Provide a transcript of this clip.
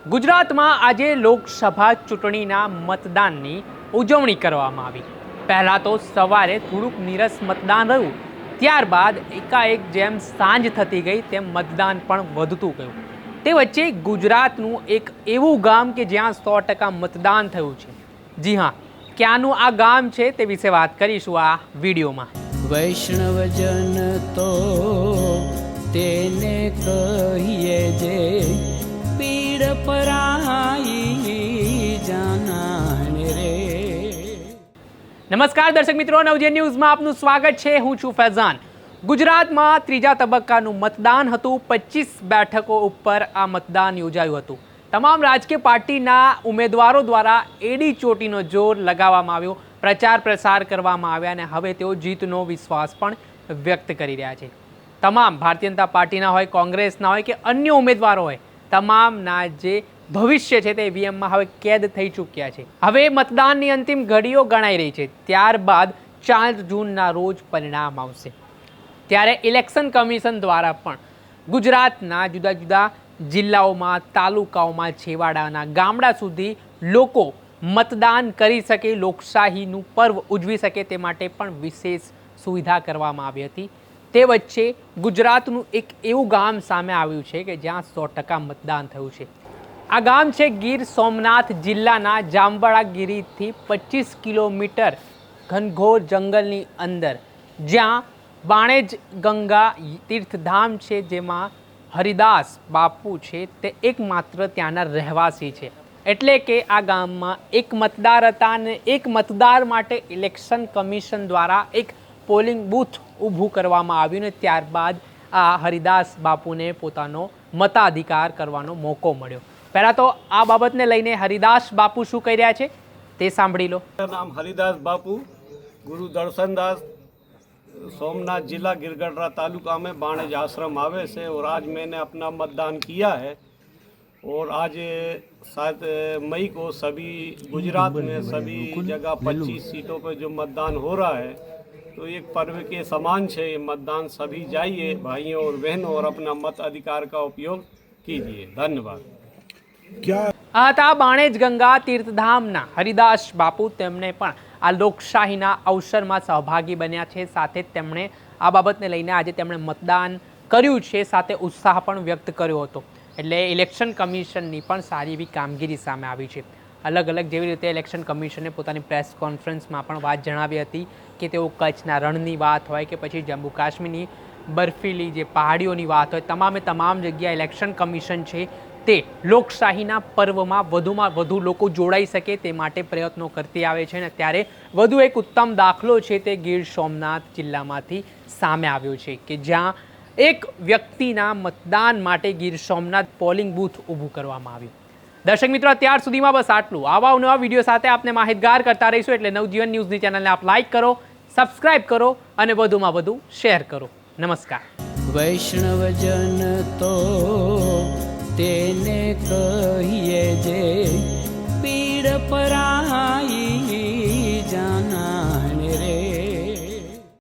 ગુજરાતમાં આજે લોકસભા ચૂંટણીના મતદાનની ઉજવણી કરવામાં આવી। પહેલાં તો સવારે થોડુંક નીરસ મતદાન રહ્યું, ત્યારબાદ એકાએક જેમ સાંજ થતી ગઈ તેમ મતદાન પણ વધતું ગયું। તે વચ્ચે ગુજરાતનું એક એવું ગામ કે જ્યાં 100% મતદાન થયું છે। જી હા, ક્યાંનું આ ગામ છે તે વિશે વાત કરીશું આ વિડીયોમાં। વૈષ્ણવજન તો તેને કહીએ જે પીડ પરાઈ જાનાને રે। નમસ્કાર દર્શક મિત્રો, નવજીવન ન્યૂઝમાં આપનું સ્વાગત છે। હું છું ફૈઝાન। ગુજરાતમાં ત્રીજા તબક્કાનું મતદાન હતું। 25 બેઠકો ઉપર આ મતદાન યોજાયું હતું। તમામ રાજકીય પાર્ટીના ઉમેદવારો દ્વારા એડી ચોટીનો જોર લગાવવામાં આવ્યો, પ્રચાર પ્રસાર કરવામાં આવ્યા અને હવે તેઓ જીતનો વિશ્વાસ પણ વ્યક્ત કરી રહ્યા છે। તમામ ભારતીય જનતા પાર્ટીના હોય, કોંગ્રેસના હોય કે અન્ય ઉમેદવારો હોય, તમામના જે ભવિષ્ય છે તે ઈવીએમમાં હવે કેદ થઈ ચૂક્યા છે। હવે મતદાનની અંતિમ ઘડીઓ ગણાઈ રહી છે, ત્યારબાદ 4 જૂનના રોજ પરિણામ આવશે। ત્યારે ઇલેક્શન કમિશન દ્વારા પણ ગુજરાતના જુદા જુદા જિલ્લાઓમાં, તાલુકાઓમાં, છેવાડાના ગામડા સુધી લોકો મતદાન કરી શકે, લોકશાહીનું પર્વ ઉજવી શકે તે માટે પણ વિશેષ સુવિધા કરવામાં આવી હતી। તે વચ્ચે ગુજરાતનું એક એવું ગામ સામે આવ્યું છે કે જ્યાં 100% મતદાન થયું છે। આ ગામ છે ગીર સોમનાથ જિલ્લાના જામવાળાગીરીથી 25 કિલોમીટર ઘનઘોર જંગલની અંદર, જ્યાં બાણેજ ગંગા તીર્થધામ છે, જેમાં હરિદાસ બાપુ છે તે એકમાત્ર ત્યાંના રહેવાસી છે। એટલે કે આ ગામમાં એક મતદાર હતા અને એક મતદાર માટે ઇલેક્શન કમિશન દ્વારા એક પોલિંગ બૂથ ઊભું કરવામાં આવ્યું ને ત્યારબાદ આ હરિદાસ બાપુને પોતાનો મતાધિકાર કરવાનો મોકો મળ્યો। પહેલાં તો આ બાબતને લઈને હરિદાસ બાપુ શું કહી રહ્યા છે તે સાંભળી લો। मेरा नाम हरिदास बापू, गुरु दर्शनदास, सोमनाथ जिला गिरगढ़रा तालुका में बाणेज आश्रम आवे से। और आज मैंने अपना मतदान किया है और आज 7 मई को सभी गुजरात में सभी जगह 25 सीटों पर जो मतदान हो रहा है तो एक पर्व के समान है ये मतदान। सभी जाइए भाइयों और बहनों और अपना मत अधिकार का उपयोग कीजिए। धन्यवाद। આ હતા બાણેજ ગંગા તીર્થધામના હરિદાસ બાપુ। તેમણે પણ આ લોકશાહીના અવસરમાં સહભાગી બન્યા છે, સાથે જ તેમણે આ બાબતને લઈને આજે તેમણે મતદાન કર્યું છે, સાથે ઉત્સાહ પણ વ્યક્ત કર્યો હતો। એટલે ઇલેક્શન કમિશનની પણ સારી એવી કામગીરી સામે આવી છે। અલગ અલગ જેવી રીતે ઇલેક્શન કમિશને પોતાની પ્રેસ કોન્ફરન્સમાં પણ વાત જણાવી હતી કે તેઓ કચ્છના રણની વાત હોય કે પછી જમ્મુ કાશ્મીરની બર્ફીલી જે પહાડીઓની વાત હોય, તમામ જગ્યાએ ઇલેક્શન કમિશન છે તે લોકશાહીના પર્વમાં વધુમાં વધુ લોકો જોડાઈ શકે તે માટે પ્રયત્નો કરતી આવે છે। અને ત્યારે વધુ એક ઉત્તમ દાખલો છે તે ગીર સોમનાથ જિલ્લામાંથી સામે આવ્યો છે કે જ્યાં એક વ્યક્તિના મતદાન માટે ગીર સોમનાથ પોલિંગ બૂથ ઊભું કરવામાં આવ્યું। દર્શક મિત્રો, અત્યાર સુધીમાં બસ આટલું। આવા નવા વિડીયો સાથે આપને માહિતગાર કરતા રહીશું, એટલે નવજીવન ન્યૂઝની ચેનલને આપ લાઇક કરો, સબસ્ક્રાઇબ કરો અને વધુમાં વધુ શેર કરો। નમસ્કાર। વૈષ્ણવજન તો તેને કહીએ જે પીડ પરાઈ